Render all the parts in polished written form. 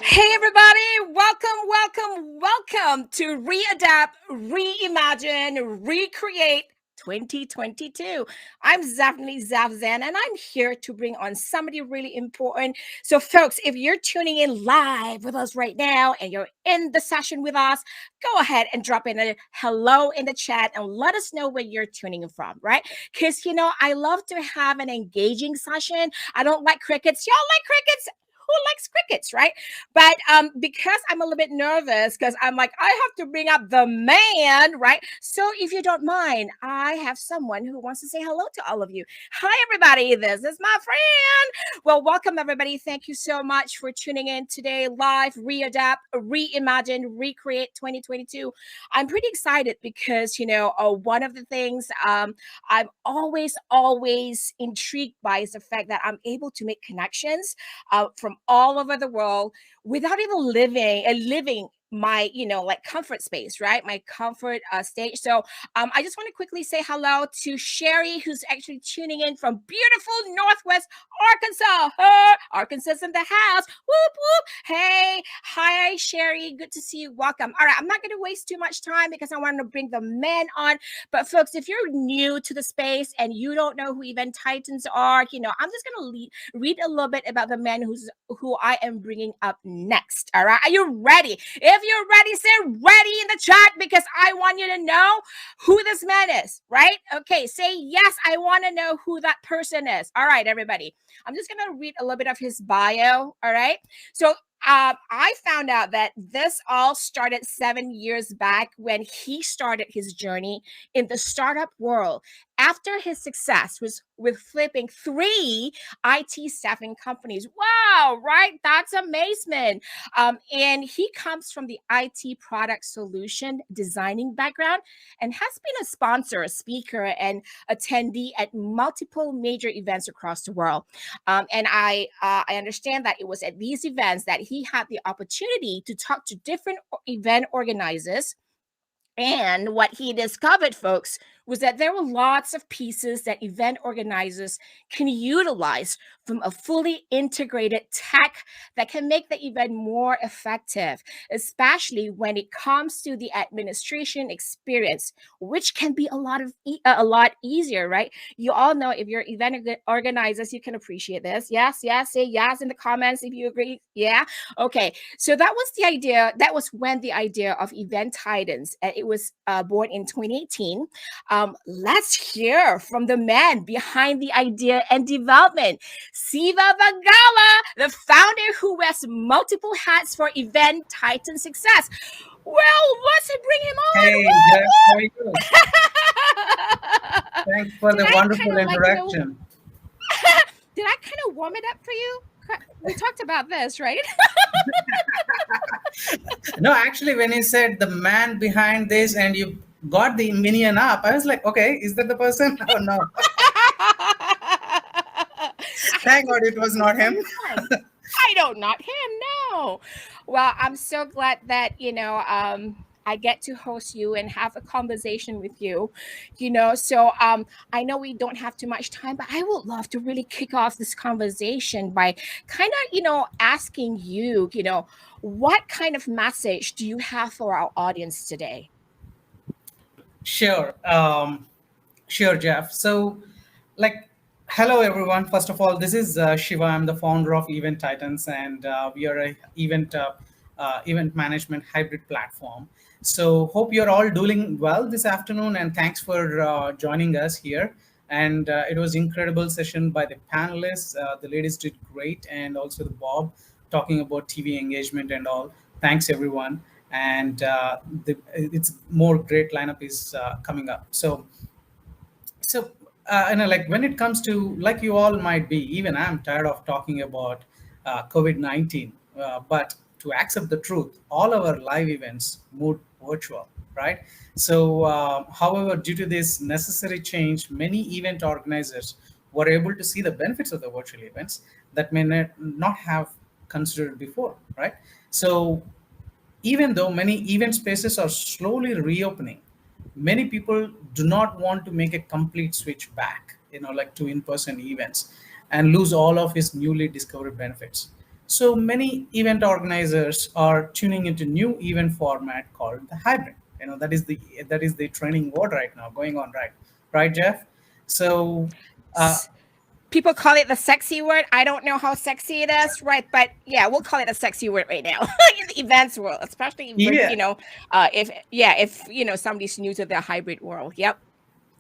Hey, everybody, welcome to Readapt, Reimagine, Recreate 2022. I'm definitely Zafzan, and I'm here to bring on somebody really important. So, folks, if you're tuning in live with us right now and you're in the session with us, go ahead and drop in a hello in the chat and let us know where you're tuning in from, right? Because, I love to have an engaging session. I don't like crickets. Y'all like crickets? Who likes crickets, right? But because I'm a little bit nervous, because I'm like, I have to bring up the man, right? So if you don't mind, I have someone who wants to say hello to all of you. Hi, everybody. This is my friend. Well, welcome, everybody. Thank you so much for tuning in today live, Readapt, Reimagine, Recreate 2022. I'm pretty excited because, one of the things I'm always intrigued by is the fact that I'm able to make connections from all over the world without even living my like comfort space, right? My comfort stage. So I just want to quickly say hello to Sherry, who's actually tuning in from beautiful Northwest Arkansas. Arkansas in the house. Whoop whoop. Hey, hi Sherry, good to see you. Welcome. All right, I'm not going to waste too much time because I want to bring the men on. But folks, if you're new to the space and you don't know who EventTitans are, I'm just going to read a little bit about the men who I am bringing up next. All right, are you ready? If you're ready, say ready in the chat because I want you to know who this man is, right? Okay, say yes, I want to know who that person is. All right, everybody. I'm just going to read a little bit of his bio. All right. So I found out that this all started 7 years back when he started his journey in the startup world after his success was with flipping 3 IT staffing companies. Wow, right? That's amazement. And he comes from the IT product solution designing background and has been a sponsor, a speaker, and attendee at multiple major events across the world. And I understand that it was at these events that he had the opportunity to talk to different event organizers. And what he discovered, folks, was that there were lots of pieces that event organizers can utilize from a fully integrated tech that can make the event more effective, especially when it comes to the administration experience, which can be a lot easier, right? You all know if you're event organizers, you can appreciate this. Yes, say yes in the comments if you agree. Yeah, okay. So that was the idea. That was when the idea of EventTitans. It was born in 2018. Let's hear from the man behind the idea and development, Siva Vagala, the founder who wears multiple hats for EventTitan success. Well, let's bring him on. Hey, Woo, Jeff, how are you? woo! Thanks for Did the I kind wonderful of like, introduction. did I kind of warm it up for you? We talked about this, right? No, actually, when you said the man behind this and you got the minion up, I was like, okay, is that the person? Oh, no. I have Thank to God it say was this not him. every time. I don't, not him. No. Well, I'm so glad that I get to host you and have a conversation with you. So I know we don't have too much time, but I would love to really kick off this conversation by kind of asking you, what kind of message do you have for our audience today? Sure. Sure, Jeff. So, like, hello, everyone. First of all, this is Shiva. I'm the founder of EventTitans, and we are a event management hybrid platform. So, hope you're all doing well this afternoon, and thanks for joining us here. And it was incredible session by the panelists. The ladies did great, and also the Bob talking about TV engagement and all. Thanks, everyone. And it's more great lineup is coming up. So, like when it comes to, like you all might be, even I'm tired of talking about COVID-19. But to accept the truth, all our live events moved virtual, right? So, however, due to this necessary change, many event organizers were able to see the benefits of the virtual events that may not have considered before, right? So, even though many event spaces are slowly reopening, many people do not want to make a complete switch back, like to in-person events and lose all of its newly discovered benefits. So many event organizers are tuning into new event format called the hybrid. That is the training word right now going on, right, Jeff? So uh, S- People call it the sexy word. I don't know how sexy it is, right? But yeah, we'll call it a sexy word right now in the events world, especially with, yeah, if somebody's new to the hybrid world. Yep.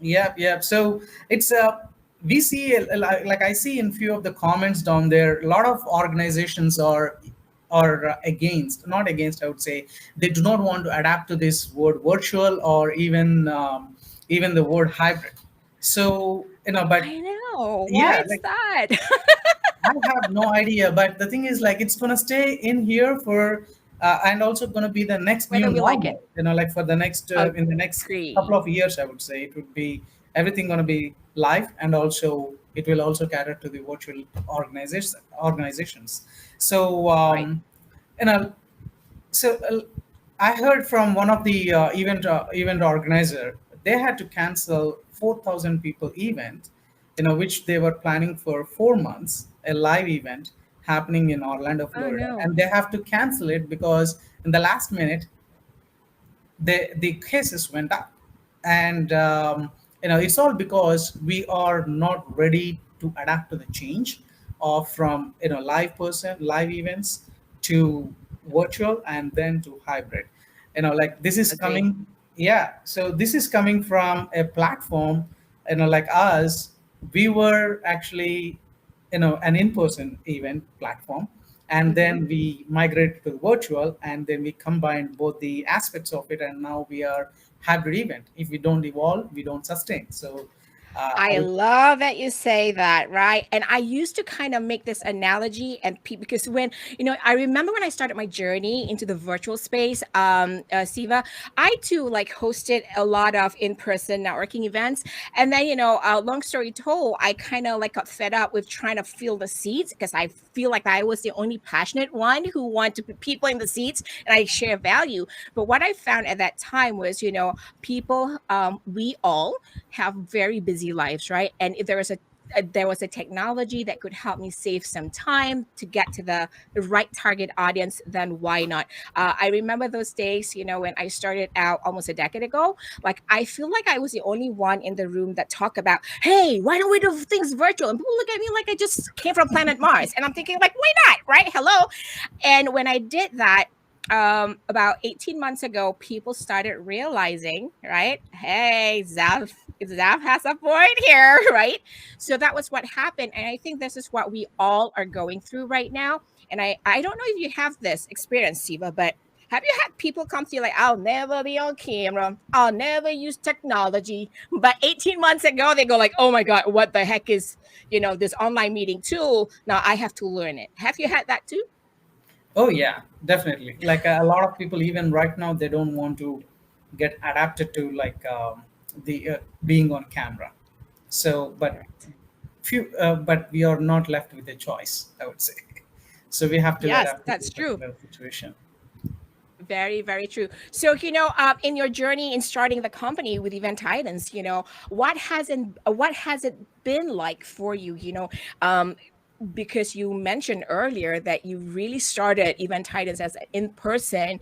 yep. So it's we see like I see in few of the comments down there, a lot of organizations are against, not against, I would say, they do not want to adapt to this word virtual or even the word hybrid. So but I know. Why yeah, is like that? I have no idea, but the thing is, like, it's gonna stay in here for, and also gonna be the next new Whether we like it. normal. Like for the next in the next couple Agree. of years, I would say it would be everything gonna be live, and also it will also cater to the virtual organizations. So Right. you know, so I heard from one of the event organizer, they had to cancel 4,000 people event, which they were planning for 4 months, a live event happening in Orlando, Oh Florida, no. and they have to cancel it because in the last minute the cases went up, and it's all because we are not ready to adapt to the change of from live events to virtual and then to hybrid. Like this is Agree. coming. Yeah, so this is coming from a platform, like us. We were actually an in-person event platform, and Hmm. then we migrated to virtual, and then we combined both the aspects of it, and now we are hybrid event. If we don't evolve, we don't sustain. So I I would. love that you say that, right? And I used to kind of make this analogy, and because I remember when I started my journey into the virtual space, Siva, I too like hosted a lot of in-person networking events, and then long story told, I kind of like got fed up with trying to fill the seats because I feel like I was the only passionate one who wanted to put people in the seats and I share value. But what I found at that time was, people, we all have very busy lives, right? And if there was a technology that could help me save some time to get to the right target audience, then why not? I remember those days, when I started out almost a decade ago. Like, I feel like I was the only one in the room that talked about, hey, why don't we do things virtual? And people look at me like I just came from planet Mars. And I'm thinking, like, why not? Right? Hello. And when I did that, about 18 months ago, people started realizing, right? Hey, Zav has a point here, right? So that was what happened. And I think this is what we all are going through right now. And I don't know if you have this experience, Siva, but have you had people come to you like, I'll never be on camera, I'll never use technology. But 18 months ago, they go like, oh my God, what the heck is, this online meeting tool? Now I have to learn it. Have you had that too? Oh yeah, definitely. Like a lot of people, even right now, they don't want to get adapted to like the being on camera. So, Correct. but we are not left with a choice, I would say. So we have to Yes, adapt to this that's true. particular situation. Very, very true. So, in your journey in starting the company with EventTitans, what has it been like for you? Um, because you mentioned earlier that you really started EventTitans as an in-person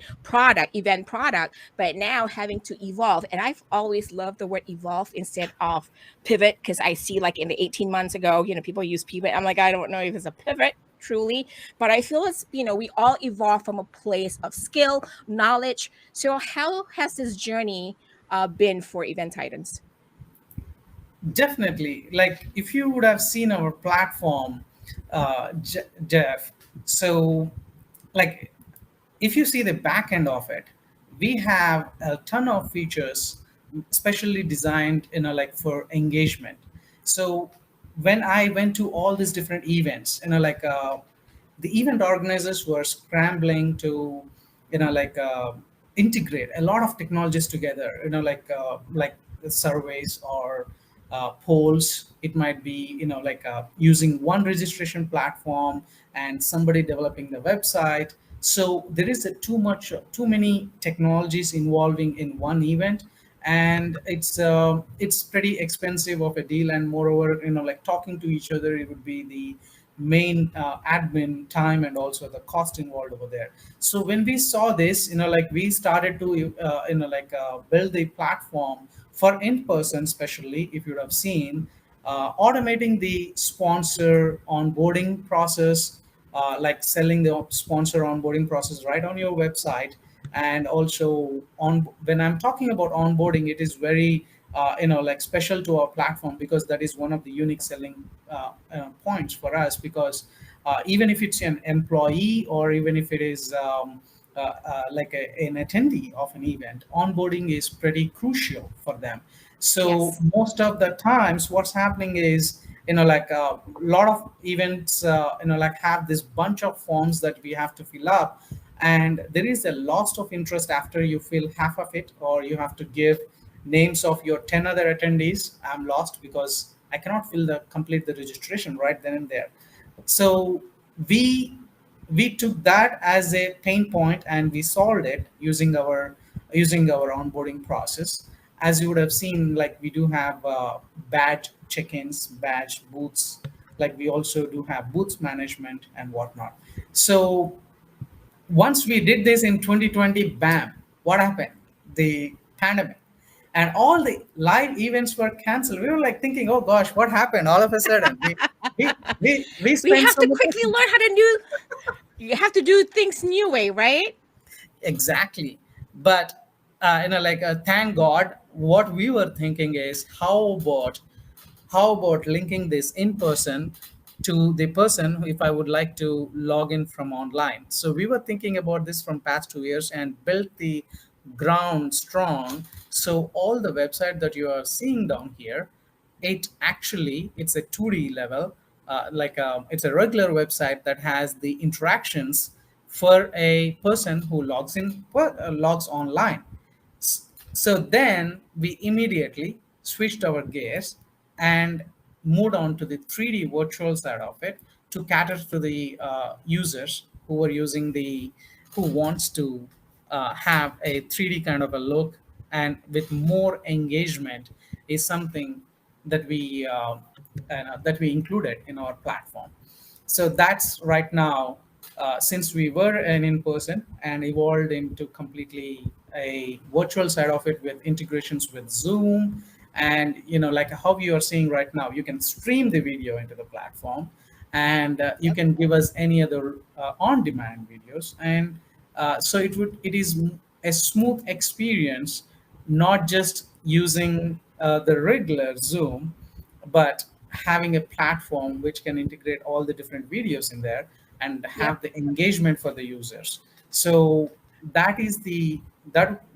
event product, but now having to evolve. And I've always loved the word evolve instead of pivot, because I see like in the 18 months ago, people use pivot. I'm like, I don't know if it's a pivot truly, but I feel it's, we all evolve from a place of skill, knowledge. So how has this journey been for EventTitans? Definitely. Like if you would have seen our platform, Jeff. So, like if you see the back end of it, we have a ton of features specially designed, like for engagement. So when I went to all these different events, the event organizers were scrambling to, integrate a lot of technologies together. Like the surveys or polls. It might be, using one registration platform and somebody developing the website. So there is a too many technologies involving in one event, and it's pretty expensive of a deal. And moreover, like talking to each other, it would be the main admin time and also the cost involved over there. So when we saw this, like we started to build the platform for in person, especially if you would have seen, automating the sponsor onboarding process, like selling the sponsor onboarding process right on your website. And also on when I'm talking about onboarding, it is very like special to our platform, because that is one of the unique selling points for us. Because even if it's an employee or even if it is an attendee of an event, onboarding is pretty crucial for them. So Yes. most of the times what's happening is, like a lot of events like have this bunch of forms that we have to fill up, and there is a loss of interest after you fill half of it, or you have to give names of your 10 other attendees. I'm lost because I cannot complete the registration right then and there. So we we took that as a pain point and we solved it using our onboarding process. As you would have seen, like we do have badge check-ins, badge booths, like we also do have booths management and whatnot. So once we did this in 2020, bam, what happened? The pandemic. And all the live events were canceled. We were like thinking, oh gosh, what happened all of a sudden? We We spent have so to much. quickly learn how to do, you have to do things new way, right? Exactly. But thank God, what we were thinking is how about linking this in person to the person if I would like to log in from online. So we were thinking about this from past 2 years and built the ground strong. So all the website that you are seeing down here, it's a 2D level, it's a regular website that has the interactions for a person who logs online. So then we immediately switched our gears and moved on to the 3D virtual side of it to cater to the users who wants to have a 3D kind of a look, and with more engagement is something that we included in our platform. So that's right now, since we were an in-person and evolved into completely a virtual side of it with integrations with Zoom, and like how you are seeing right now, you can stream the video into the platform, and you Yep. can give us any other on-demand videos. And so it is a smooth experience, not just using the regular Zoom, but having a platform which can integrate all the different videos in there and Yep. have the engagement for the users. So that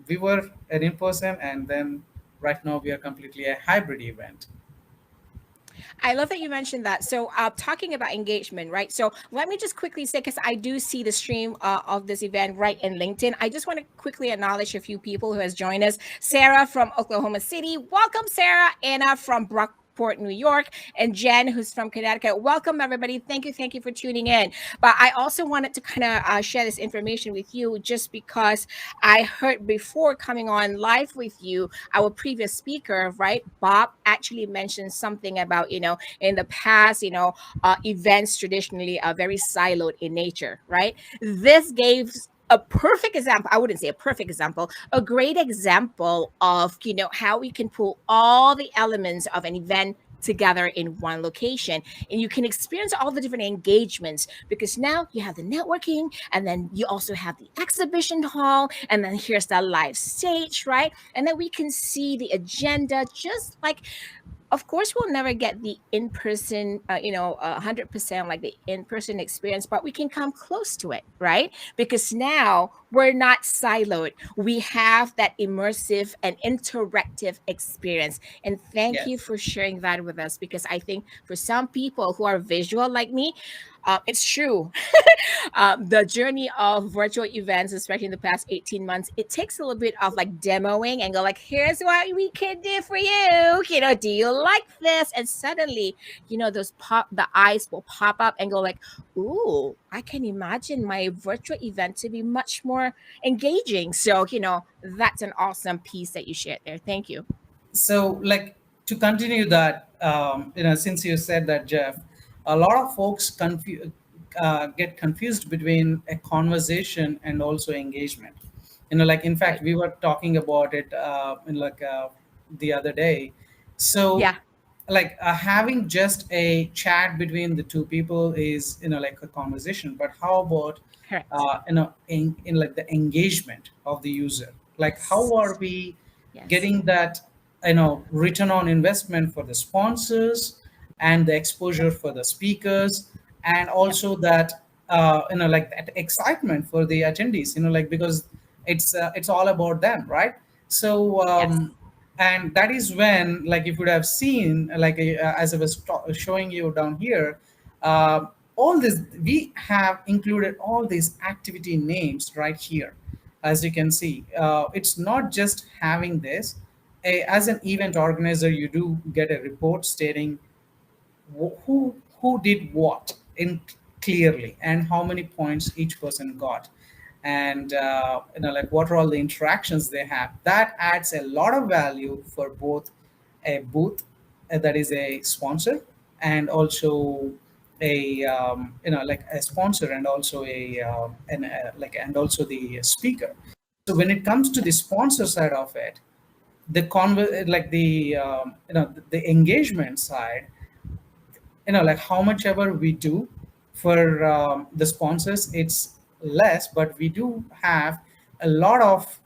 we were an in-person, and then right now we are completely a hybrid event. I love that you mentioned that. So, talking about engagement, right? So, let me just quickly say, because I do see the stream of this event right in LinkedIn. I just want to quickly acknowledge a few people who has joined us. Sarah from Oklahoma City, welcome, Sarah. Anna from Brockport, New York, and Jen, who's from Connecticut. Welcome, everybody. Thank you for tuning in. But I also wanted to kind of share this information with you, just because I heard before coming on live with you, our previous speaker, right, Bob, actually mentioned something about, in the past, events traditionally are very siloed in nature, right? This gave a perfect example. I wouldn't say a perfect example, a great example of, how we can pull all the elements of an event together in one location, and you can experience all the different engagements, because now you have the networking, and then you also have the exhibition hall, and then here's the live stage, right? And then we can see the agenda, just like, of course, we'll never get the in-person 100% like the in-person experience, but we can come close to it, right? Because now we're not siloed, we have that immersive and interactive experience. And thank you Yes. for sharing that with us, because I think for some people who are visual like me, it's true. The journey of virtual events, especially in the past 18 months, it takes a little bit of like demoing and go like, here's what we can do for you. Do you like this? And suddenly, the eyes will pop up and go like, ooh, I can imagine my virtual event to be much more engaging. So, that's an awesome piece that you shared there. Thank you. So, like, to continue that, since you said that, Jeff, a lot of folks get confused between a conversation and also engagement. Like in fact, Right. we were talking about it the other day. So Yeah. like having just a chat between the two people is like a conversation, but how about Correct. in like the engagement of the user, like how Yes. are we Yes. getting that return on investment for the sponsors and the exposure Yep. for the speakers, and Yep. also that like that excitement for the attendees, like because it's all about them, right? So Yes. and that is when, like, if you would have seen, like as I was showing you down here, all this, we have included all these activity names right here. As you can see, it's not just having this. As an event organizer, you do get a report stating who did what in clearly, and how many points each person got, and like what are all the interactions they have. That adds a lot of value for both a booth that is a sponsor, and also a like a sponsor, and also and also the speaker. So when it comes to the sponsor side of it, like the engagement side, like how much ever we do for the sponsors, it's less, but we do have a lot of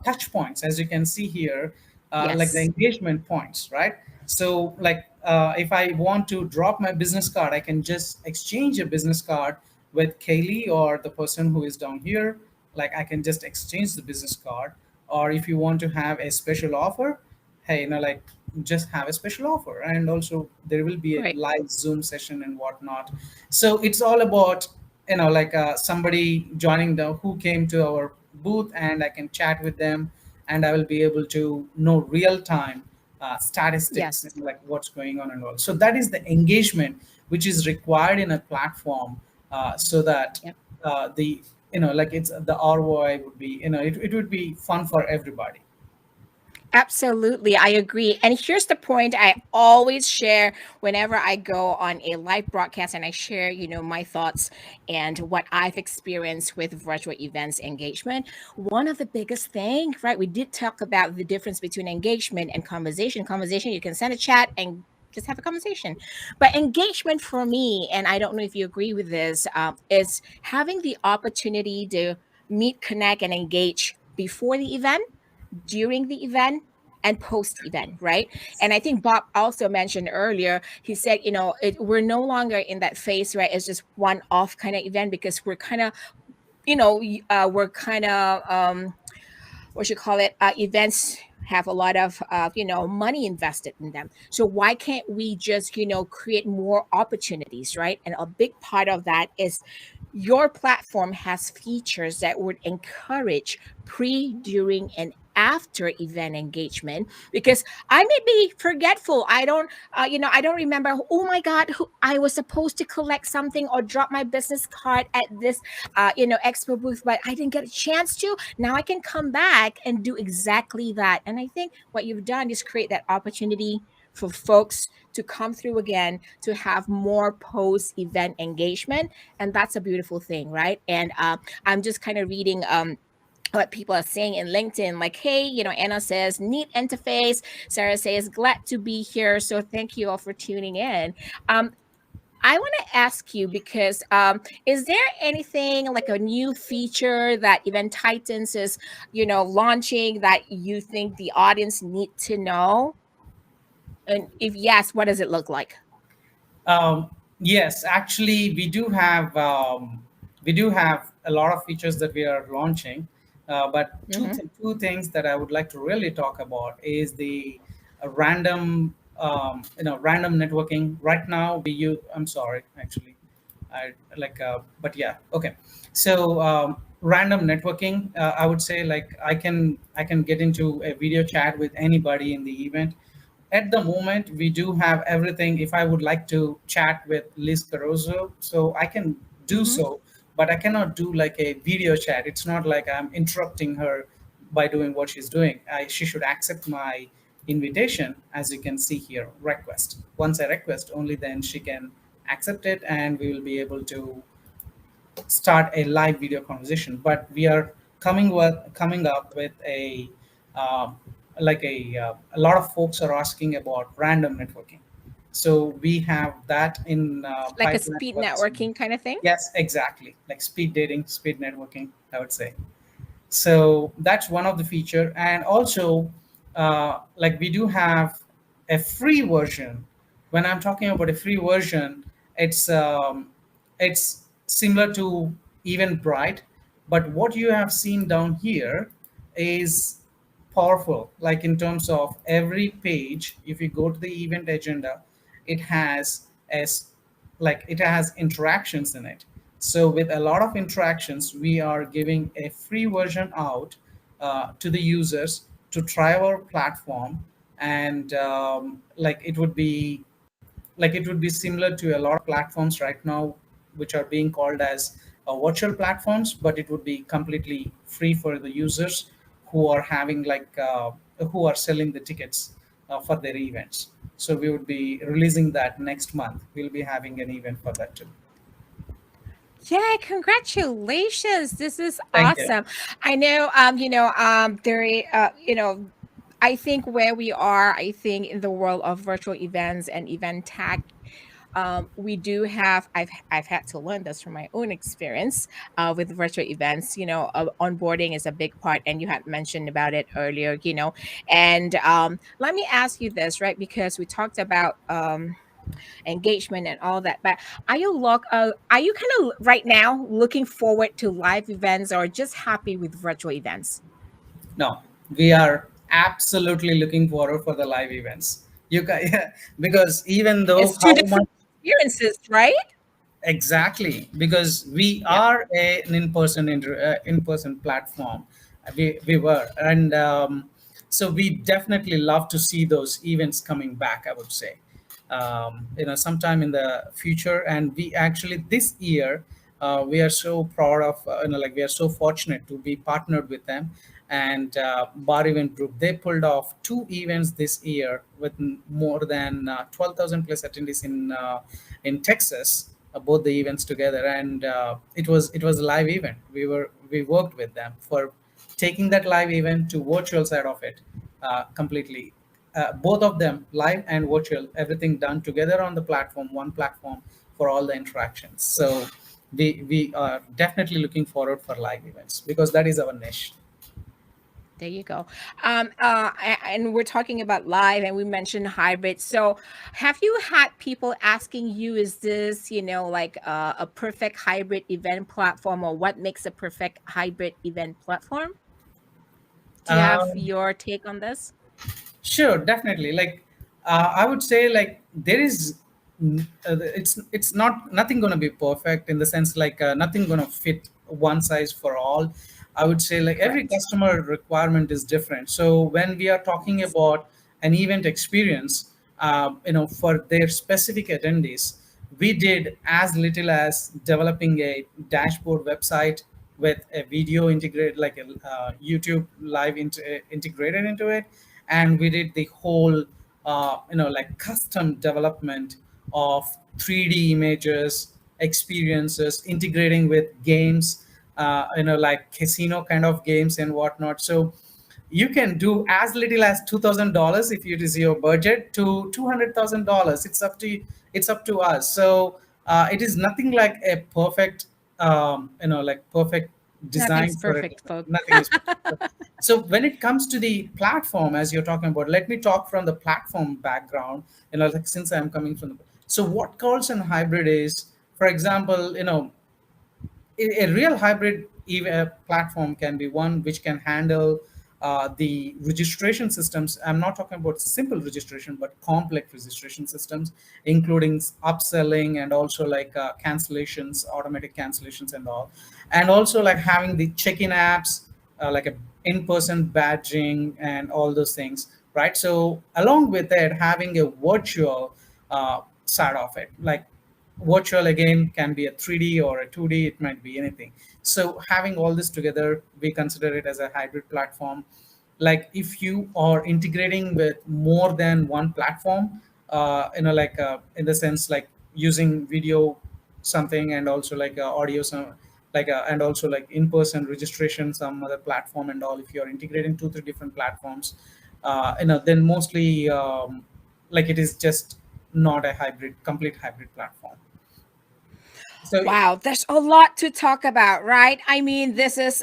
touch points, as you can see here, like the Yes. engagement points, right? So like if I want to drop my business card, I can just exchange a business card with Kaylee or the person who is down here. Like I can just exchange the business card. Or if you want to have a special offer, hey, like just have a special offer, and also there will be a Right. live Zoom session and whatnot. So it's all about like somebody joining the who came to our booth, and I can chat with them, and I will be able to know real time statistics Yes. and like what's going on and all. So that is the engagement which is required in a platform, so that Yep. the like it's the ROI would be, it would be fun for everybody. Absolutely, I agree. And here's the point I always share whenever I go on a live broadcast and I share, my thoughts and what I've experienced with virtual events engagement. One of the biggest things, right? We did talk about the difference between engagement and conversation. Conversation, you can send a chat and just have a conversation. But engagement for me, and I don't know if you agree with this, is having the opportunity to meet, connect, and engage before the event, during the event, and post event, right? And I think Bob also mentioned earlier, he said, we're no longer in that phase, right? It's just one off kind of event, because we're kind of, we're kind of, what you call it, events have a lot of money invested in them. So why can't we just create more opportunities, right? And a big part of that is your platform has features that would encourage pre, during, and after event engagement, because I may be forgetful. I don't I don't remember, oh my god, who I was supposed to collect something or drop my business card at this expo booth, but I didn't get a chance to. Now I can come back and do exactly that. And I think what you've done is create that opportunity for folks to come through again, to have more post event engagement. And that's a beautiful thing, right? And I'm just kind of reading what people are saying in LinkedIn, like, hey, Anna says, neat interface. Sarah says, glad to be here. So thank you all for tuning in. Um, I want to ask you, because is there anything like a new feature that Event Titans is, launching that you think the audience need to know? And if yes, what does it look like? Yes, actually, we do have a lot of features that we are launching, but Mm-hmm. two things that I would like to really talk about is the random networking. Right now, we use. I'm sorry, actually, I like, but yeah, okay. So random networking, I would say, like I can get into a video chat with anybody in the event. At the moment, we do have everything. If I would like to chat with Liz Caruso, so I can do Mm-hmm. so, but I cannot do like a video chat. It's not like I'm interrupting her by doing what she's doing. She should accept my invitation, as you can see here, request. Once I request, only then she can accept it, and we will be able to start a live video conversation. But we are coming up with um, a lot of folks are asking about random networking. So we have that in Like a pipeline speed for this month. networking kind of thing? Yes, exactly, like speed dating, speed networking, I would say. So that's one of the feature. And also like we do have a free version. When I'm talking about a free version, it's similar to Eventbrite, but what you have seen down here is powerful. Like in terms of every page, if you go to the event agenda, it has as like it has interactions in it. So with a lot of interactions, we are giving a free version out to the users to try our platform. And like it would be similar to a lot of platforms right now which are being called as virtual platforms, but it would be completely free for the users who are having who are selling the tickets for their events. So we would be releasing that next month. We'll be having an event for that too. Yeah, congratulations. This is Thank you. awesome. I know, I think where we are, I think in the world of virtual events and event tech, we do have, I've had to learn this from my own experience with virtual events. Onboarding is a big part, and you had mentioned about it earlier, and let me ask you this, right? Because we talked about engagement and all that. But are you kind of right now looking forward to live events or just happy with virtual events? No, we are absolutely looking forward for the live events. You guys, because even though It's two how different much. experiences, right? Exactly, because we Yeah. are an in-person platform. We were, and so we definitely love to see those events coming back, I would say, sometime in the future. And we actually this year, we are so proud of, like we are so fortunate to be partnered with them. And Bar Event Group, they pulled off two events this year with more than 12,000 plus attendees in Texas, both the events together. And it was a live event. We worked with them for taking that live event to virtual side of it, completely, both of them live and virtual, everything done together on the platform, one platform for all the interactions. So we are definitely looking forward for live events because that is our niche. There you go. And we're talking about live, and we mentioned hybrid. So, have you had people asking you, is this, like a perfect hybrid event platform, or what makes a perfect hybrid event platform? Do you have um, your take on this? Sure, definitely. Like I would say, like there is, it's not nothing gonna be perfect in the sense like nothing gonna fit one size for all. I would say like every Correct. customer requirement is different. So when we are talking Yes. about an event experience, for their specific attendees, we did as little as developing a dashboard website with a video integrated, like a YouTube live integrated into it. And we did the whole like custom development of 3D images, experiences, integrating with games, like casino kind of games and whatnot. So you can do as little as $2,000 if it is your budget to $200,000. It's up to us. So it is nothing like a perfect, like perfect design Nothing's for it. perfect, folks. Nothing is perfect. So when it comes to the platform, as you're talking about, let me talk from the platform background. Like since I'm coming from the, so what calls an hybrid is, for example, a real hybrid platform can be one which can handle the registration systems. I'm not talking about simple registration, but complex registration systems, including upselling and also like cancellations, automatic cancellations, and all. And also like having the check-in apps, like a in-person badging and all those things, right? So along with that, having a virtual side of it, like virtual again can be a 3D or a 2D, it might be anything. So having all this together, we consider it as a hybrid platform. like if you are integrating with more than one platform, in the sense like using video something, and also like audio some, and also like in-person registration some other platform and all, if you're integrating two three different platforms, then mostly like it is just not a hybrid, complete hybrid platform. So Wow, there's a lot to talk about, right? I mean, this is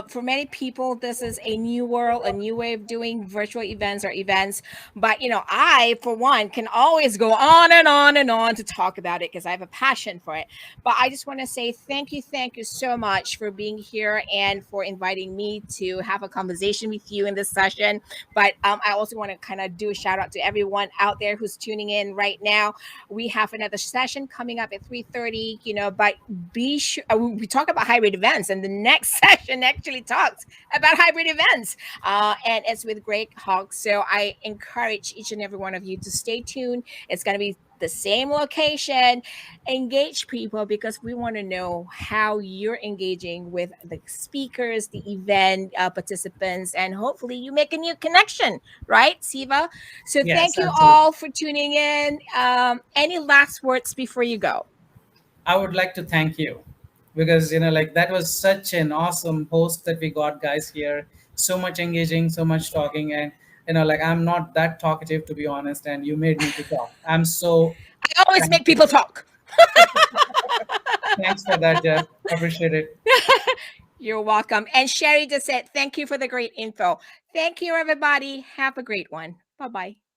for many people, this is a new world, a new way of doing virtual events or events. But I, for one, can always go on and on and on to talk about it because I have a passion for it. But I just want to say thank you so much for being here and for inviting me to have a conversation with you in this session. But I also want to kind of do a shout out to everyone out there who's tuning in right now. We have another session coming up at 3:30, but be sure we talk about hybrid events, and the next session actually talks about hybrid events, and it's with Greg Hawk. So I encourage each and every one of you to stay tuned. It's going to be the same location. Engage people, because we want to know how you're engaging with the speakers, the event participants, and hopefully you make a new connection, right, Siva? So yes, thank you absolutely. all for tuning in. Any last words before you go? I would like to thank you, because like that was such an awesome host that we got, guys, here. So much engaging, so much talking, and like I'm not that talkative, to be honest, and you made me to talk. I'm so I always make thankful. people talk. Thanks for that, Jeff. Appreciate it. You're welcome. And Sherry just said, thank you for the great info. Thank you, everybody. Have a great one. Bye bye.